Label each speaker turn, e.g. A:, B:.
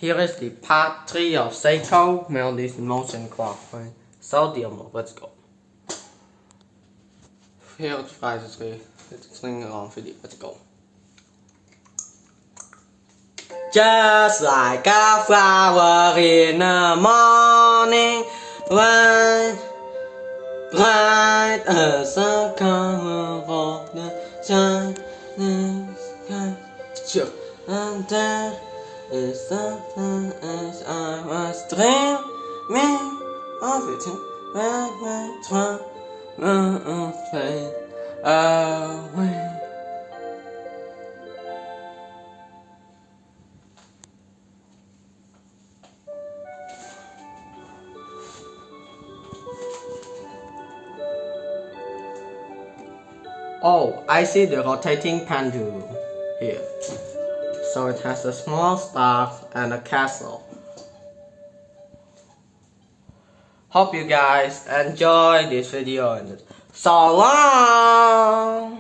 A: Here is the part 3 of Seiko Melodies motion clock. So demo, let's go. Here is 5 to 3. Let's sing along video. Let's go. Just like a flower in the morning, bright as the color of the shining sky. And there is something as I was dreaming of it when my troubles fade away. Oh, I see the rotating pendulum here. So it has a small star and a castle. Hope you guys enjoy this video and so long!